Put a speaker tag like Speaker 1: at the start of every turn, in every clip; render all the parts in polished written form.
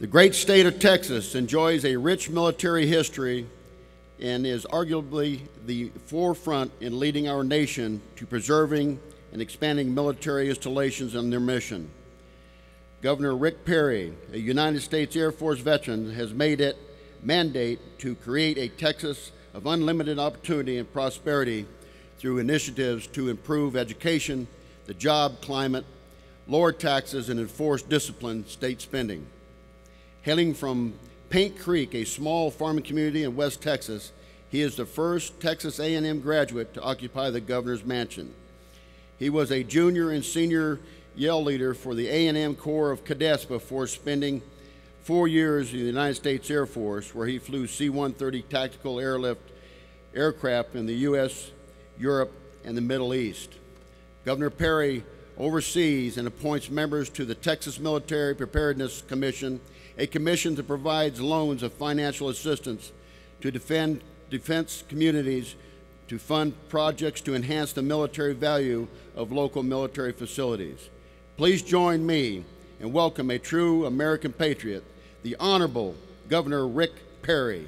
Speaker 1: The great state of Texas enjoys a rich military history and is arguably the forefront in leading our nation to preserving and expanding military installations and their mission. Governor Rick Perry, a United States Air Force veteran, has made it mandate to create a Texas of unlimited opportunity and prosperity through initiatives to improve education, the job climate, lower taxes, and enforce disciplined state spending. Hailing from Paint Creek, a small farming community in West Texas, he is the first Texas A&M graduate to occupy the governor's mansion. He was a junior and senior Yell leader for the A&M Corps of Cadets before spending 4 years in the United States Air Force, where he flew C-130 tactical airlift aircraft in the U.S., Europe, and the Middle East. Governor Perry oversees and appoints members to the Texas Military Preparedness Commission, a commission that provides loans of financial assistance to defense communities to fund projects to enhance the military value of local military facilities. Please join me and welcome a true American patriot, the Honorable Governor Rick Perry.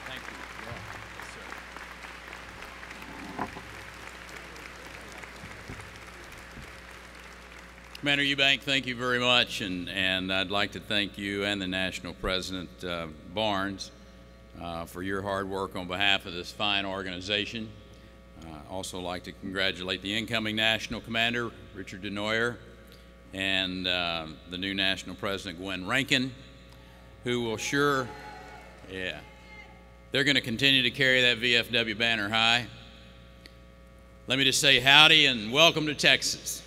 Speaker 2: Thank you. Yes, sir. Commander Eubank, thank you very much, and I'd like to thank you and the National President Barnes for your hard work on behalf of this fine organization. Also like to congratulate the incoming National Commander, Richard DeNoyer, and the new National President, Gwen Rankin, who will they're going to continue to carry that VFW banner high. Let me just say howdy and welcome to Texas.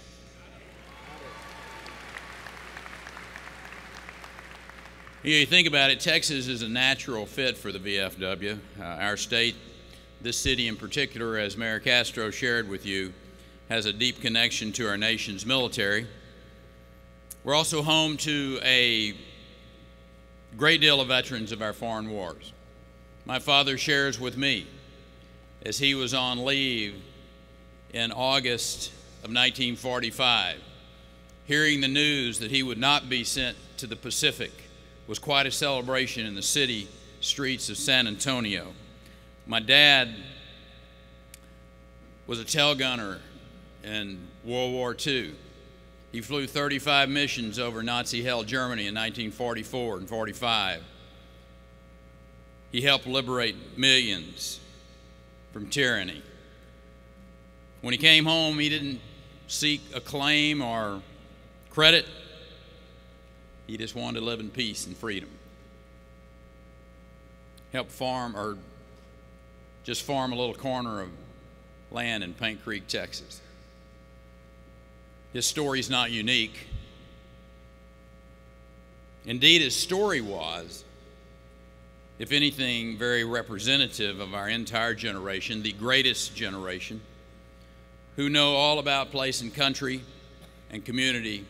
Speaker 2: You think about it, Texas is a natural fit for the VFW. Our state, this city in particular, as Mayor Castro shared with you, has a deep connection to our nation's military. We're also home to a great deal of veterans of our foreign wars. My father shares with me, as he was on leave in August of 1945, hearing the news that he would not be sent to the Pacific was quite a celebration in the city streets of San Antonio. My dad was a tail gunner in World War II. He flew 35 missions over Nazi-held Germany in 1944 and 45. He helped liberate millions from tyranny. When he came home, he didn't seek acclaim or credit. He just wanted to live in peace and freedom. Help farm, or just farm a little corner of land in Paint Creek, Texas. His story's not unique. Indeed, his story was, if anything, very representative of our entire generation, the greatest generation, who know all about place and country and community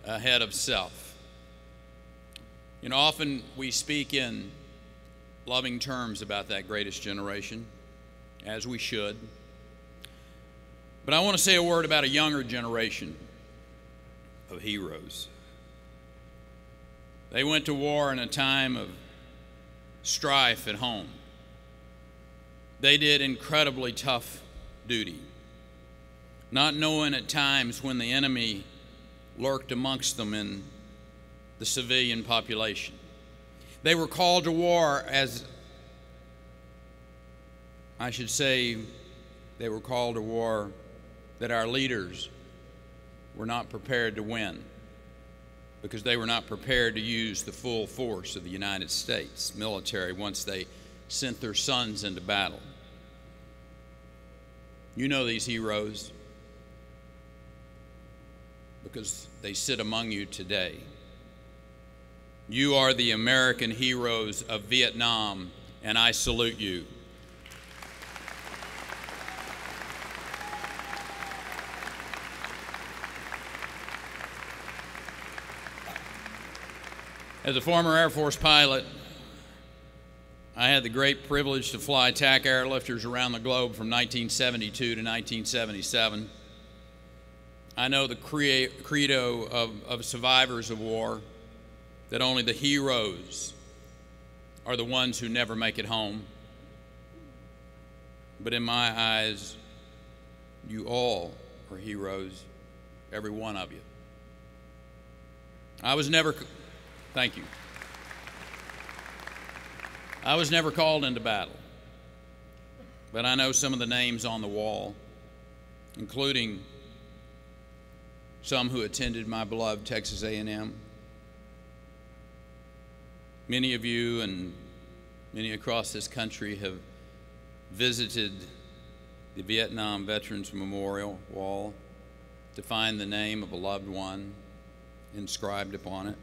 Speaker 2: ahead of self. You know, often we speak in loving terms about that greatest generation, as we should. But I want to say a word about a younger generation of heroes. They went to war in a time of strife at home. They did incredibly tough duty, not knowing at times when the enemy lurked amongst them in the civilian population. They were called to war as, I should say, they were called to war that our leaders were not prepared to win, because they were not prepared to use the full force of the United States military once they sent their sons into battle. You know these heroes because they sit among you today. You are the American heroes of Vietnam, and I salute you. As a former Air Force pilot, I had the great privilege to fly TAC airlifters around the globe from 1972 to 1977. I know the credo of survivors of war, that only the heroes are the ones who never make it home. But in my eyes, you all are heroes, every one of you. Thank you. I was never called into battle, but I know some of the names on the wall, including some who attended my beloved Texas A&M. Many of you and many across this country have visited the Vietnam Veterans Memorial Wall to find the name of a loved one inscribed upon it.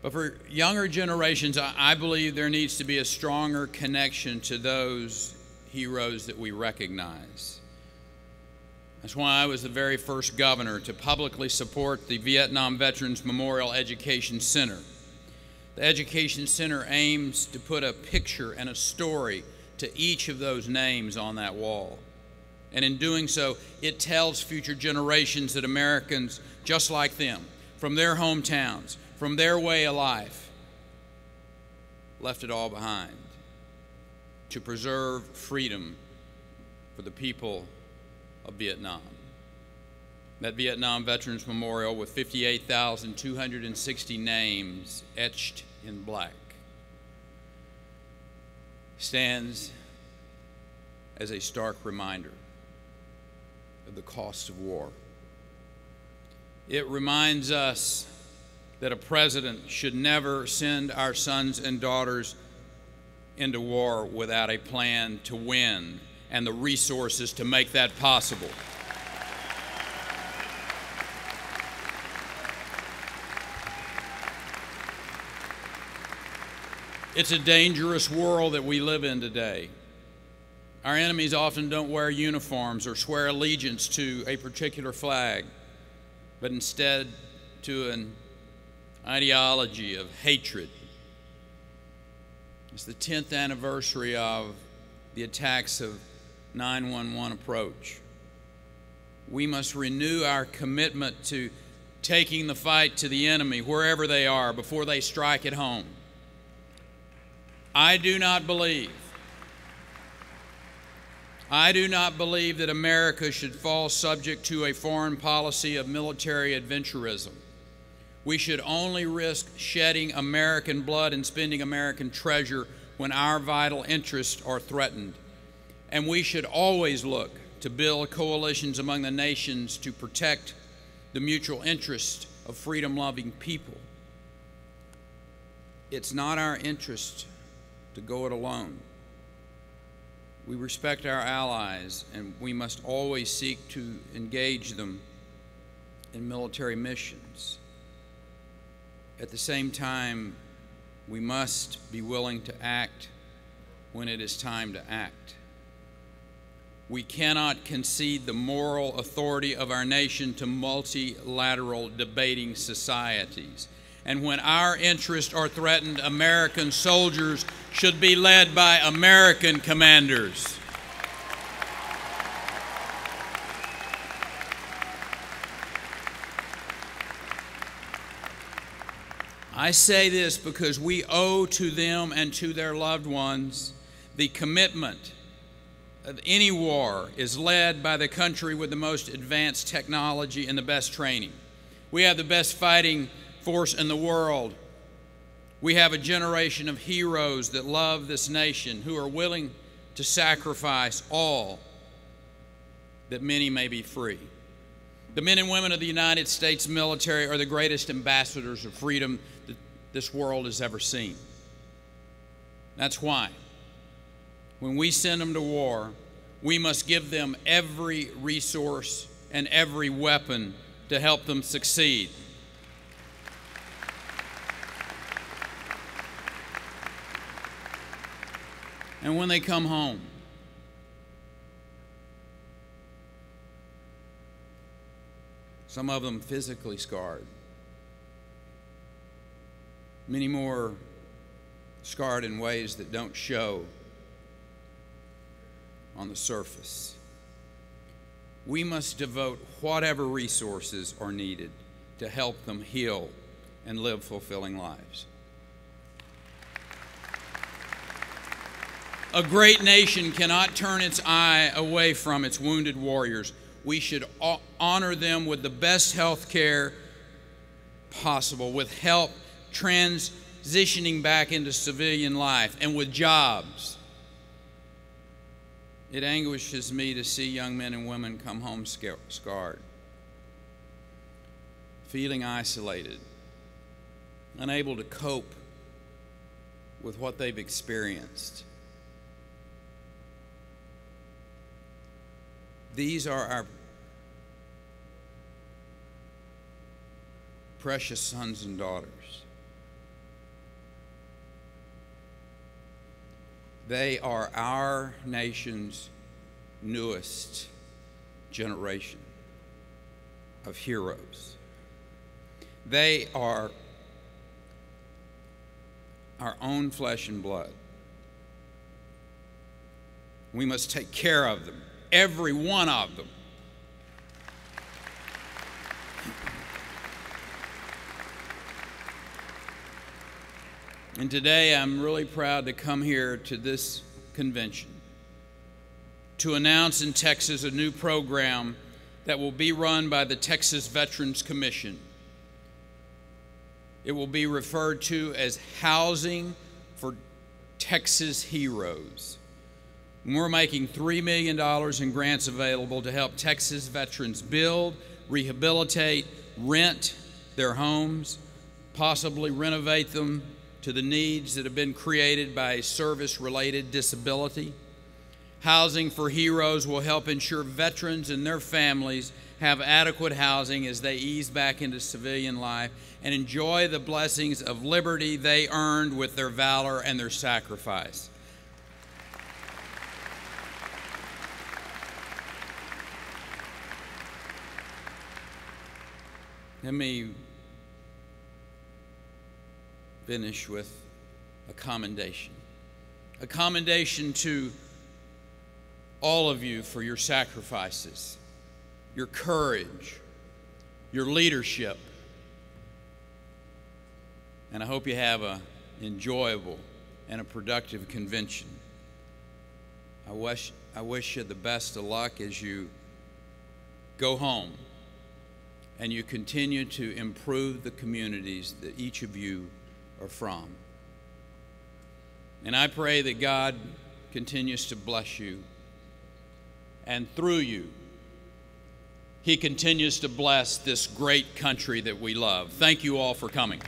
Speaker 2: But for younger generations, I believe there needs to be a stronger connection to those heroes that we recognize. That's why I was the very first governor to publicly support the Vietnam Veterans Memorial Education Center. The Education Center aims to put a picture and a story to each of those names on that wall. And in doing so, it tells future generations that Americans just like them, from their hometowns, from their way of life, left it all behind to preserve freedom for the people of Vietnam. That Vietnam Veterans Memorial, with 58,260 names etched in black, stands as a stark reminder of the cost of war. It reminds us that a president should never send our sons and daughters into war without a plan to win and the resources to make that possible. It's a dangerous world that we live in today. Our enemies often don't wear uniforms or swear allegiance to a particular flag, but instead to an ideology of hatred. It's the 10th anniversary of the attacks of 9/11 approach. We must renew our commitment to taking the fight to the enemy wherever they are before they strike at home. I do not believe that America should fall subject to a foreign policy of military adventurism. We should only risk shedding American blood and spending American treasure when our vital interests are threatened. And we should always look to build coalitions among the nations to protect the mutual interests of freedom-loving people. It's not our interest to go it alone. We respect our allies, and we must always seek to engage them in military missions. At the same time, we must be willing to act when it is time to act. We cannot concede the moral authority of our nation to multilateral debating societies. And when our interests are threatened, American soldiers should be led by American commanders. I say this because we owe to them and to their loved ones the commitment of any war is led by the country with the most advanced technology and the best training. We have the best fighting force in the world. We have a generation of heroes that love this nation, who are willing to sacrifice all that many may be free. The men and women of the United States military are the greatest ambassadors of freedom that this world has ever seen. That's why, when we send them to war, we must give them every resource and every weapon to help them succeed. And when they come home, some of them physically scarred, many more scarred in ways that don't show on the surface. we must devote whatever resources are needed to help them heal and live fulfilling lives. A great nation cannot turn its eye away from its wounded warriors. We should honor them with the best health care possible, with help transitioning back into civilian life, and with jobs. It anguishes me to see young men and women come home scarred, feeling isolated, unable to cope with what they've experienced. These are our precious sons and daughters. They are our nation's newest generation of heroes. They are our own flesh and blood. We must take care of them, every one of them. And today I'm really proud to come here to this convention to announce in Texas a new program that will be run by the Texas Veterans Commission. It will be referred to as Housing for Texas Heroes. And we're making $3 million in grants available to help Texas veterans build, rehabilitate, rent their homes, possibly renovate them to the needs that have been created by a service-related disability. Housing for Heroes will help ensure veterans and their families have adequate housing as they ease back into civilian life and enjoy the blessings of liberty they earned with their valor and their sacrifice. Let me finish with a commendation. A commendation to all of you for your sacrifices, your courage, your leadership. And I hope you have an enjoyable and a productive convention. I wish you the best of luck as you go home and you continue to improve the communities that each of you are from. And I pray that God continues to bless you, and through you, He continues to bless this great country that we love. Thank you all for coming.